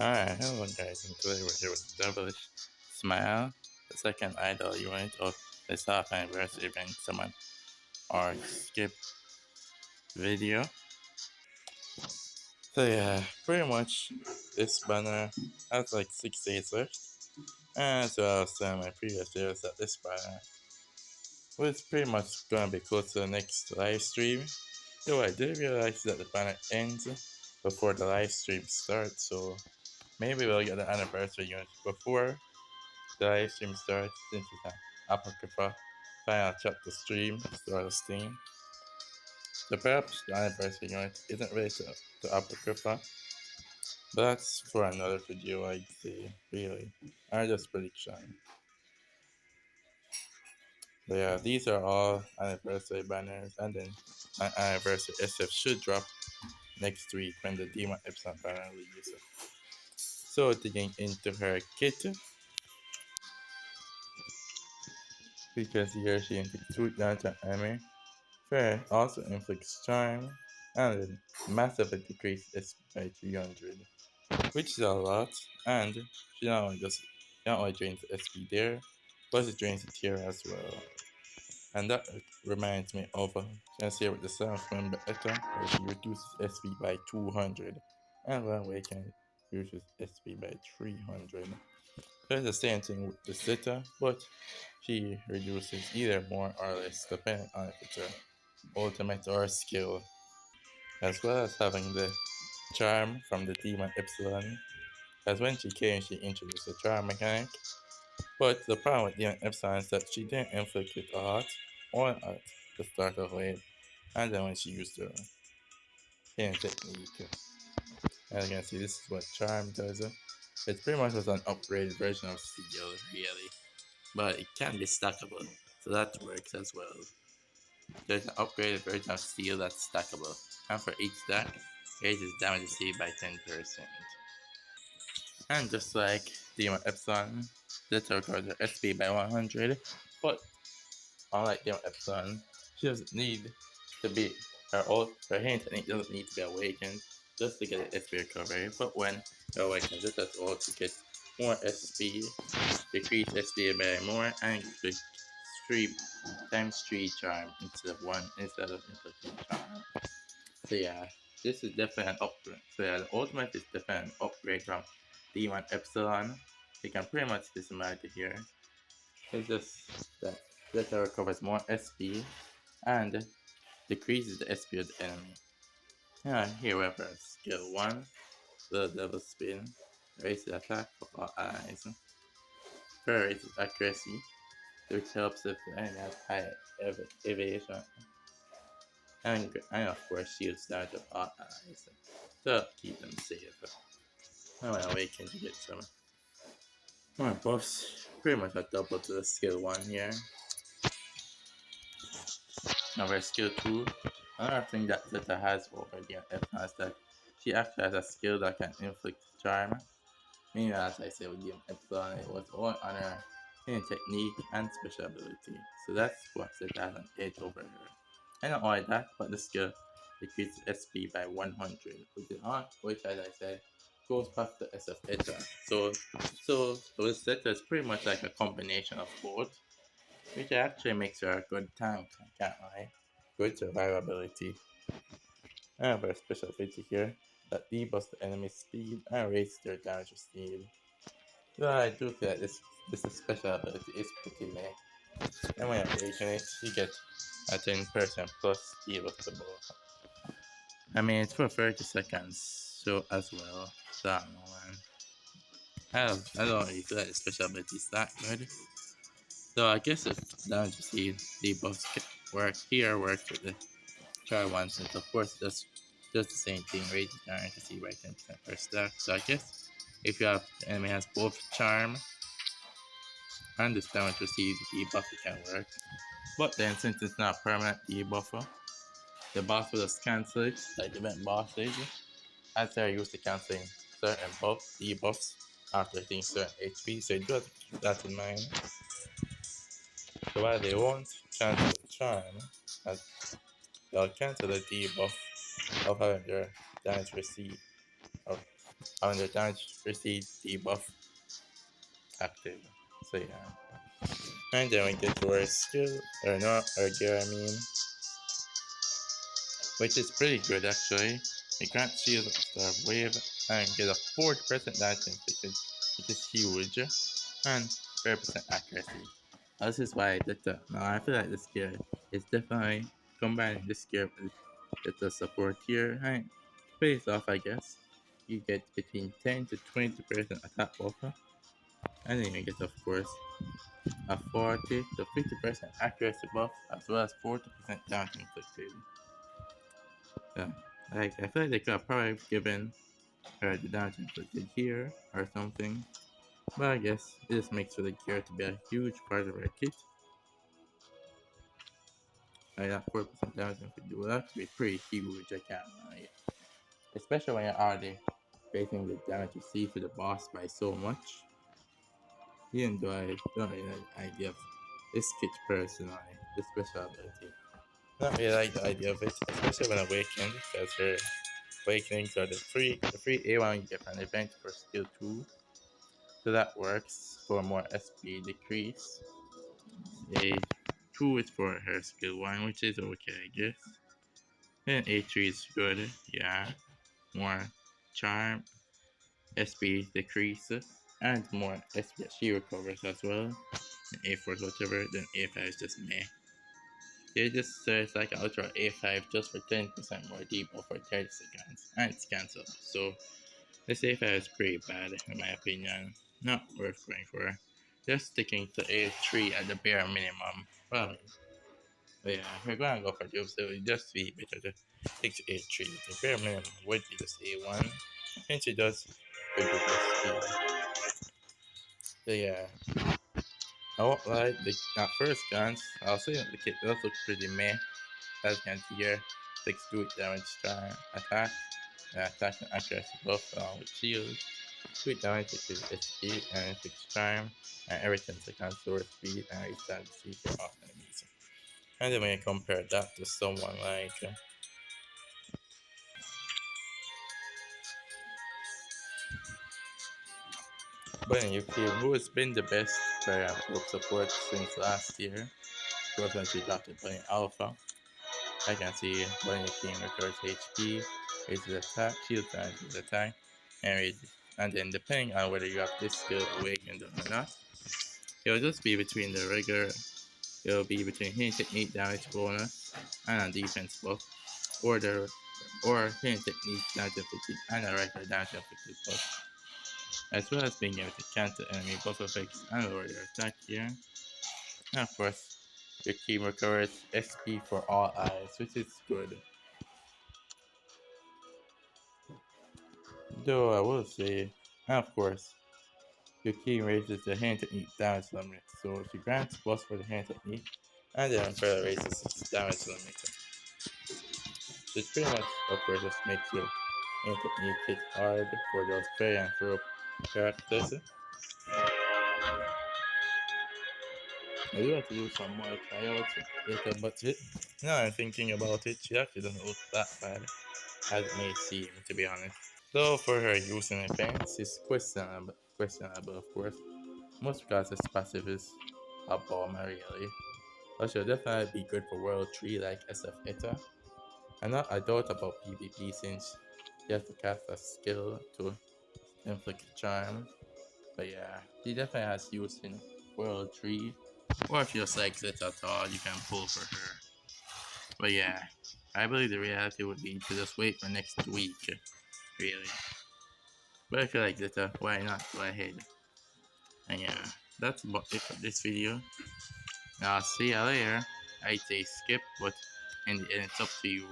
Alright, hello guys, and today we're here with Devilish Smile, the second idol unit of the South Anniversary event someone or skip video. So yeah, pretty much this banner has like 6 days left. And so I was telling my previous videos that this banner was pretty much gonna be close to the next live stream. Though I did realize that the banner ends before the live stream starts, so maybe we'll get the anniversary unit before the live stream starts since it's an Apocrypha final chapter stream start of Steam. So perhaps the anniversary unit isn't related to Apocrypha, but that's for another video I'd say, really. I just prediction. But yeah, these are all anniversary banners, and then an anniversary SF should drop next week when the Demon Epsilon banner releases. So digging into her kit, because here she inflicts 2 damage on enemy. Fair also inflicts charm, and then massively decreases by 300, which is a lot, and she not only drains the SP there, but it drains the tier as well. And that reminds me of here with the 7th member Eta, where she reduces SP by 200, and when Awakened reduces SP by 300. So it's the same thing with the Zeta, but she reduces either more or less depending on if it's her ultimate or skill, as well as having the charm from the demon Epsilon, as when she came she introduced the charm mechanic, but the problem with demon Epsilon is that she didn't inflict it a lot, or at the start of wave, and then when she used her hidden technique. As you can see, this is what charm does. It pretty much was an upgraded version of Seal, really, but it can be stackable, so that works as well. There's an upgraded version of Steel that's stackable, and for each stack, raises damage received by 10%. And just like Demon Epsilon, Zeta records her SP by 100, but unlike Demon Epsilon, she doesn't need to be, her hand technique doesn't need to be awakened just to get an SP recovery, but when you're awakened, Zeta's all to get more SP, decrease SP by more, and 3 times 3 charm instead of inflicting charm. So yeah, this is definitely an upgrade. So yeah, the ultimate is definitely an upgrade from D1 Epsilon. You can pretty much dismantle it here. It's just that Zeta recovers more SP and decreases the SP of the enemy. Yeah, here we have our skill 1, the double spin, raises attack for all allies. Raises accuracy, which helps if the enemy has high evasion. And of course shields damage of all allies to keep them safe. Now I awaken to get some more buffs. Pretty much a double to the skill 1 here. Now for skill 2, another thing that Zeta has over the Epsilon is that she actually has a skill that can inflict charm. Meaning, as I said with the Epsilon, it was all on her hidden technique and special ability. So that's what Zeta has an edge over her. And not only that, but the skill decreases SP by 100, which as I said, goes past the S of Eta. So with Zeta is pretty much like a combination of both, which actually makes her a good tank, I can't lie. Good survivability. I have a special ability here that debuffs the enemy's speed and raises their damage received. So I do feel that this special ability is pretty meh. And when you awaken it, you get a 10% plus debuff to both. I mean, it's for 30 seconds, so as well. So I don't know, man. I don't really feel like the special ability is that good. So I guess if damage received debuffs work here, works with the try one, since of course that's just the same thing, raises damage received by 10% per stack. So I guess if you have the enemy has both charm and this damage received debuff, it can work. But then since it's not a permanent debuffer, the boss will just cancel it, like event boss stage, as they are used to canceling certain debuffs after hitting certain HP, so you do have to keep that in mind. So while they won't cancel the charm, as they'll cancel the debuff of having their damage received, of On the damage received debuff active. So yeah. And then we get to our skill, or not, our gear I mean, which is pretty good actually. It grants shield after wave and get a 40% damage inflicted, which is huge, and 30% accuracy. This is why I feel like this gear is definitely combining this gear with the support here. And pays off, I guess. You get between 10 to 20% attack buffer, and then you get, of course, a 40 to 50% accuracy buff, as well as 40% damage inflicted. Yeah, like I feel like they could have probably given her the damage inflicted here or something, but I guess this makes for the gear to be a huge part of her kit. That 4% damage inflicted will actually be pretty huge, I can't lie. Especially when you're already raising the damage you see for the boss by so much. Even though I don't really like the idea of this kit personally, this special ability. I don't really like the idea of it, especially when awakened, because her awakenings are the free A1 you get from an event for skill 2. So that works for more SP decrease. A 2 is for her skill 1, which is okay, I guess. And A3 is good, yeah. More charm, SP decreases, and more SP she recovers as well. And A4 is whatever, then A5 is just meh. It just says like Ultra A5 just for 10% more debuff for 30 seconds, and it's cancelled. So this A5 is pretty bad in my opinion. Not worth going for. Just sticking to A3 at the bare minimum. Probably. But yeah, if you're gonna go for dupes, it would just be better to stick to A3. The bare minimum would be just A1. Since it does reduce the speed. So yeah. I won't lie, at first glance, I'll say that the kit does look pretty meh. As you can see here, 6 2 damage attack, attack and accuracy buff along with shield. 2 damage which is SP and 6 charm, and every 10 seconds lower speed and restart the C for off enemies. And then when you compare that to someone like Bunny Yuki, who has been the best player of group support since last year, goes when she adopted Bunny Alpha. I can see Bunny Yuki recovers HP, raises attack, shield and his attack, and raises. And then depending on whether you have this skill awakened or not, it'll just be between the regular, it'll be between hidden technique damage bonus and a defense buff, or hidden technique damage inflicted and a regular damage inflicted buff, as well as being able to cancel enemy buff effects and lower their attack here. And of course, your team recovers SP for all eyes, which is good. Though I will say, and of course, your key raises the hand technique damage limit, so she grants plus for the hand technique, and then further raises its damage limit. This pretty much, of course, just makes your hand technique hit hard for those fairy and throw characters. I do have to do some more tryouts later, but now I'm thinking about it, she actually doesn't look that bad, as it may seem, to be honest. Though for her use in events is questionable of course, most because its passive is a bomb really. But she'll definitely be good for World 3 like SF Eta. I doubt about PvP since you have to cast a skill to inflict charm. But yeah, she definitely has use in World 3. Or if you're like Zeta at all, you can pull for her. But yeah, I believe the reality would be to just wait for next week, really. But if you like Zeta, why not go ahead? And yeah, that's about it for this video. I'll see ya later. I say skip, but in the end, it's up to you.